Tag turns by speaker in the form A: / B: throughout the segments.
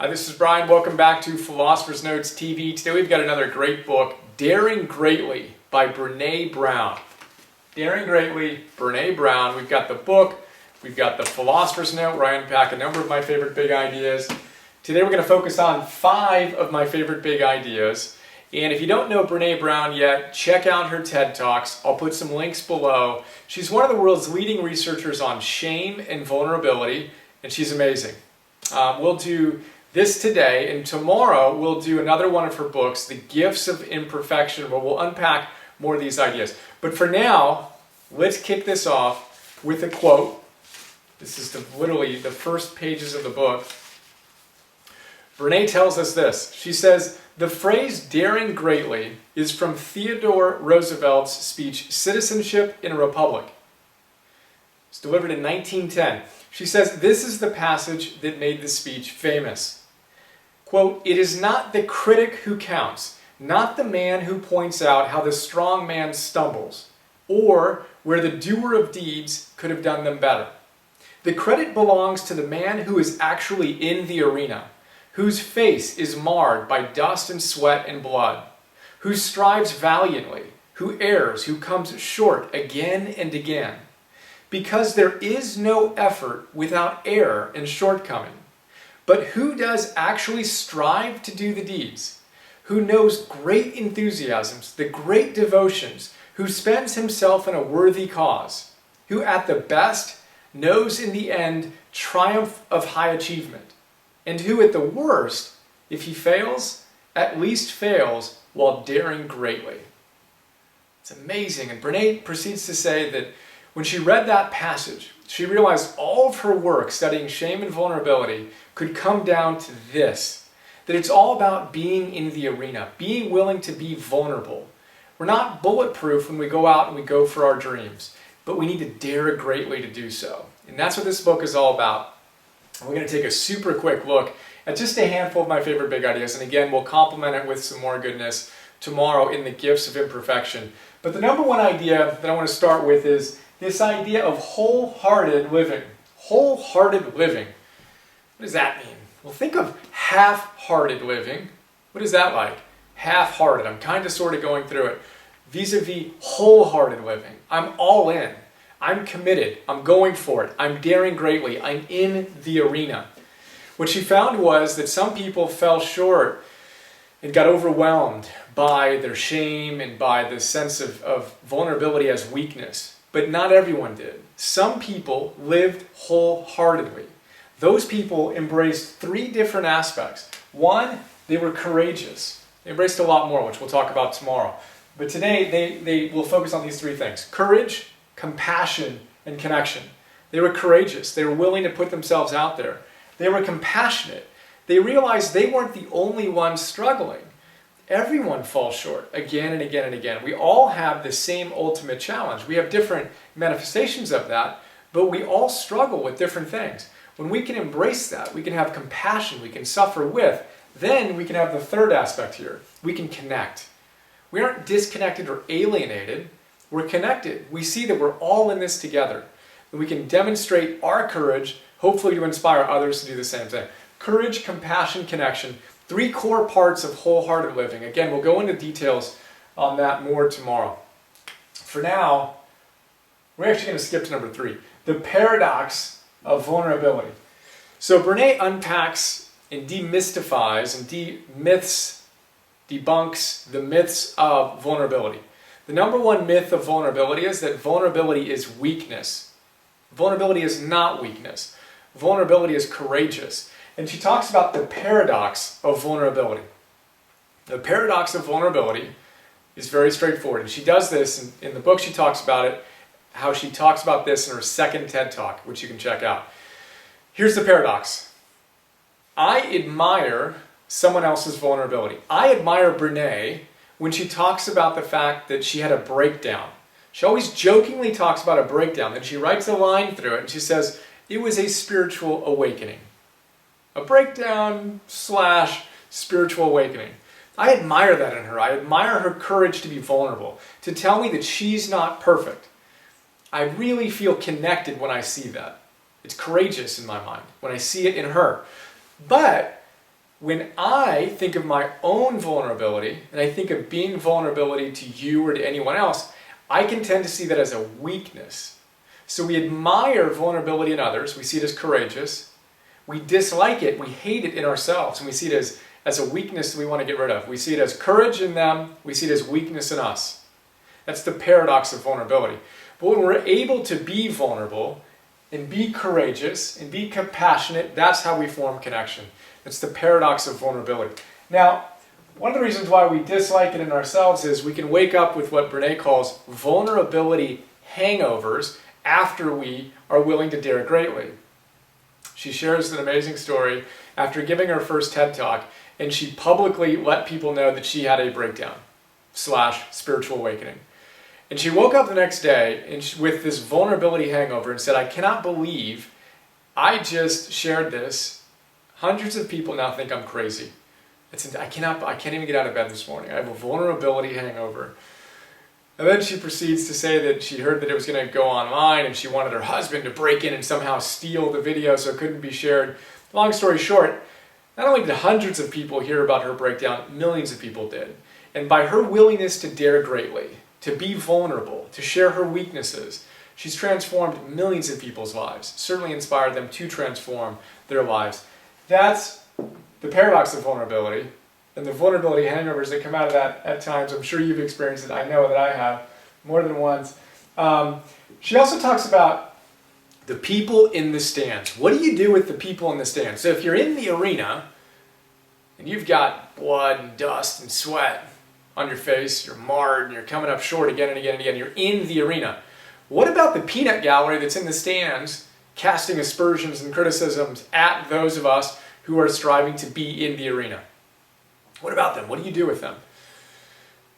A: This is Brian. Welcome back to Philosopher's Notes TV. Today we've got another great book, Daring Greatly by Brené Brown. Daring Greatly, Brené Brown. We've got the book, we've got the Philosopher's Note where I unpack a number of my favorite big ideas. Today we're going to focus on 5 of my favorite big ideas. And if you don't know Brené Brown yet, check out her TED Talks. I'll put some links below. She's one of the world's leading researchers on shame and vulnerability, and she's amazing. We'll do this today, and tomorrow we'll do another one of her books, The Gifts of Imperfection, where we'll unpack more of these ideas. But for now, let's kick this off with a quote. This is literally the first pages of the book. Brené tells us this. She says, "The phrase daring greatly is from Theodore Roosevelt's speech, Citizenship in a Republic." It's delivered in 1910. She says, this is the passage that made the speech famous. Quote, "It is not the critic who counts, not the man who points out how the strong man stumbles, or where the doer of deeds could have done them better. The credit belongs to the man who is actually in the arena, whose face is marred by dust and sweat and blood, who strives valiantly, who errs, who comes short again and again. Because there is no effort without error and shortcoming. But who does actually strive to do the deeds? Who knows great enthusiasms, the great devotions, who spends himself in a worthy cause, who at the best knows in the end triumph of high achievement, and who at the worst, if he fails, at least fails while daring greatly." It's amazing. And Brené proceeds to say that when she read that passage, she realized all of her work studying shame and vulnerability could come down to this, that it's all about being in the arena, being willing to be vulnerable. We're not bulletproof when we go out and we go for our dreams, but we need to dare greatly to do so. And that's what this book is all about. And we're going to take a super quick look at just a handful of my favorite big ideas. And again, we'll complement it with some more goodness tomorrow in The Gifts of Imperfection. But the number one idea that I want to start with is this idea of wholehearted living. Wholehearted living. What does that mean? Well, think of half-hearted living. What is that like? Half-hearted. I'm kind of sort of going through it. Vis-a-vis wholehearted living. I'm all in. I'm committed. I'm going for it. I'm daring greatly. I'm in the arena. What she found was that some people fell short and got overwhelmed by their shame and by the sense of vulnerability as weakness. But not everyone did. Some people lived wholeheartedly. Those people embraced 3 different aspects. One, they were courageous. They embraced a lot more, which we'll talk about tomorrow. But today, they will focus on these 3 things. Courage, compassion, and connection. They were courageous. They were willing to put themselves out there. They were compassionate. They realized they weren't the only ones struggling. Everyone falls short again and again and again. We all have the same ultimate challenge. We have different manifestations of that, but we all struggle with different things. When we can embrace that, we can have compassion, we can suffer with, then we can have the third aspect here. We can connect. We aren't disconnected or alienated. We're connected. We see that we're all in this together. And we can demonstrate our courage, hopefully to inspire others to do the same thing. Courage, compassion, connection. 3 core parts of wholehearted living. Again, we'll go into details on that more tomorrow. For now, we're actually going to skip to number 3. The paradox of vulnerability. So Brené unpacks and demystifies and debunks the myths of vulnerability. The number one myth of vulnerability is that vulnerability is weakness. Vulnerability is not weakness. Vulnerability is courageous. And she talks about the paradox of vulnerability. The paradox of vulnerability is very straightforward. And she does this in the book. She talks about it, how she talks about this in her second TED Talk, which you can check out. Here's the paradox. I admire someone else's vulnerability. I admire Brené when she talks about the fact that she had a breakdown. She always jokingly talks about a breakdown. Then she writes a line through it and she says, it was a spiritual awakening. A breakdown / spiritual awakening. I admire that in her. I admire her courage to be vulnerable, to tell me that she's not perfect. I really feel connected when I see that. It's courageous in my mind when I see it in her. But When I think of my own vulnerability, and I think of being vulnerability to you or to anyone else, I can tend to see that as a weakness. So we admire vulnerability in others, we see it as courageous, we dislike it, we hate it in ourselves, and we see it as a weakness that we want to get rid of. We see it as courage in them, we see it as weakness in us. That's the paradox of vulnerability. But when we're able to be vulnerable, and be courageous, and be compassionate, that's how we form connection. It's the paradox of vulnerability. Now, one of the reasons why we dislike it in ourselves is we can wake up with what Brené calls vulnerability hangovers after we are willing to dare greatly. She shares an amazing story after giving her first TED Talk, and she publicly let people know that she had a breakdown / spiritual awakening. And she woke up the next day with this vulnerability hangover and said, I cannot believe I just shared this. Hundreds of people now think I'm crazy. I can't even get out of bed this morning. I have a vulnerability hangover. And then she proceeds to say that she heard that it was going to go online and she wanted her husband to break in and somehow steal the video so it couldn't be shared. Long story short, not only did hundreds of people hear about her breakdown, millions of people did. And by her willingness to dare greatly, to be vulnerable, to share her weaknesses, she's transformed millions of people's lives, certainly inspired them to transform their lives. That's the paradox of vulnerability, and the vulnerability hangovers that come out of that at times. I'm sure you've experienced it. I know that I have more than once. She also talks about the people in the stands. What do you do with the people in the stands? So if you're in the arena and you've got blood and dust and sweat on your face, you're marred, and you're coming up short again and again and again, you're in the arena. What about the peanut gallery that's in the stands casting aspersions and criticisms at those of us who are striving to be in the arena? What about them? What do you do with them?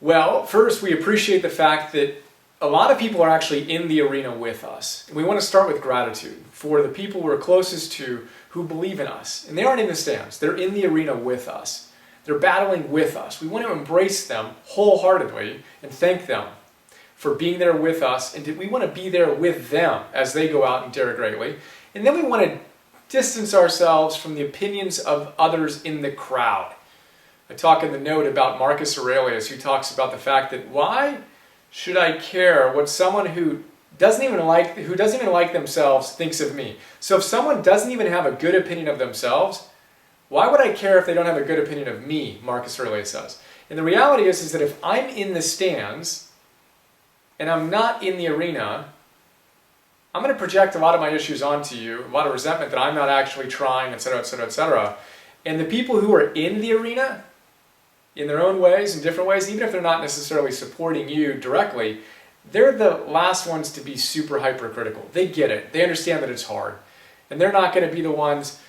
A: Well, first, we appreciate the fact that a lot of people are actually in the arena with us. And we want to start with gratitude for the people we're closest to who believe in us. And they aren't in the stands. They're in the arena with us. They're battling with us. We want to embrace them wholeheartedly and thank them for being there with us. And we want to be there with them as they go out and dare greatly. And then we want to distance ourselves from the opinions of others in the crowd. I talk in the note about Marcus Aurelius, who talks about the fact that why should I care what someone who doesn't even like themselves thinks of me? So if someone doesn't even have a good opinion of themselves, why would I care if they don't have a good opinion of me, Marcus Aurelius says. And the reality is that if I'm in the stands and I'm not in the arena, I'm going to project a lot of my issues onto you, a lot of resentment that I'm not actually trying, etc., etc., etc. And the people who are in the arena, in their own ways, in different ways, even if they're not necessarily supporting you directly, they're the last ones to be super hypercritical. They get it. They understand that it's hard. And they're not going to be the ones,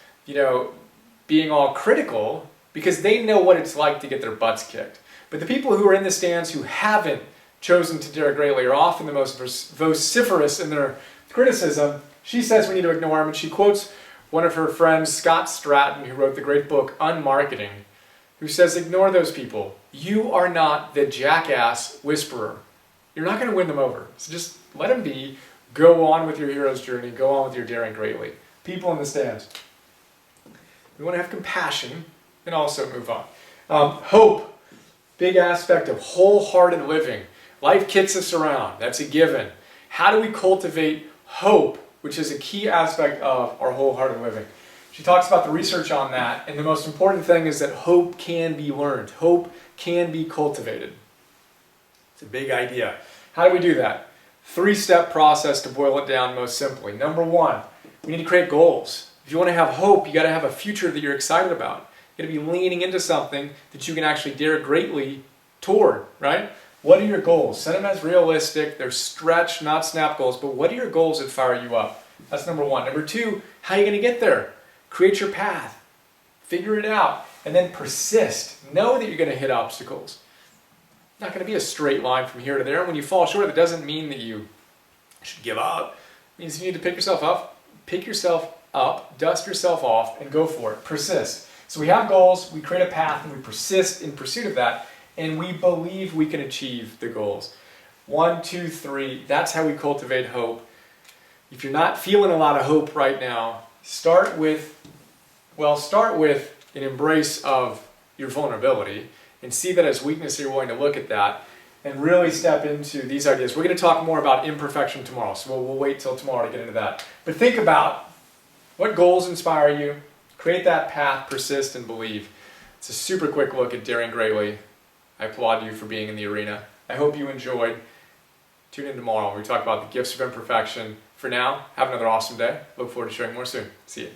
A: being all critical because they know what it's like to get their butts kicked. But the people who are in the stands who haven't chosen to dare greatly are often the most vociferous in their criticism. She says we need to ignore them, and she quotes one of her friends, Scott Stratton, who wrote the great book Unmarketing, who says, ignore those people. You are not the jackass whisperer. You're not going to win them over. So just let them be. Go on with your hero's journey. Go on with your daring greatly. People in the stands. We want to have compassion and also move on. Hope. Big aspect of wholehearted living. Life kicks us around. That's a given. How do we cultivate hope, which is a key aspect of our wholehearted living? She talks about the research on that, and the most important thing is that hope can be learned. Hope can be cultivated. It's a big idea. How do we do that? 3-step process to boil it down most simply. Number 1, we need to create goals. If you want to have hope, you got to have a future that you're excited about. You got to be leaning into something that you can actually dare greatly toward, right? What are your goals? Set them as realistic. They're stretch, not snap goals, but what are your goals that fire you up? That's number 1. Number 2, how are you going to get there? Create your path. Figure it out. And then persist. Know that you're going to hit obstacles. It's not going to be a straight line from here to there. When you fall short, it doesn't mean that you should give up. It means you need to pick yourself up, dust yourself off, and go for it. Persist. So we have goals, we create a path, and we persist in pursuit of that, and we believe we can achieve the goals. 1, 2, 3, that's how we cultivate hope. If you're not feeling a lot of hope right now, start with an embrace of your vulnerability and see that as weakness, you're willing to look at that and really step into these ideas. We're going to talk more about imperfection tomorrow, so we'll wait till tomorrow to get into that. But think about what goals inspire you, create that path, persist, and believe. It's a super quick look at Daring Greatly. I applaud you for being in the arena. I hope you enjoyed. Tune in tomorrow when we talk about the gifts of imperfection. For now, have another awesome day. Look forward to sharing more soon. See you.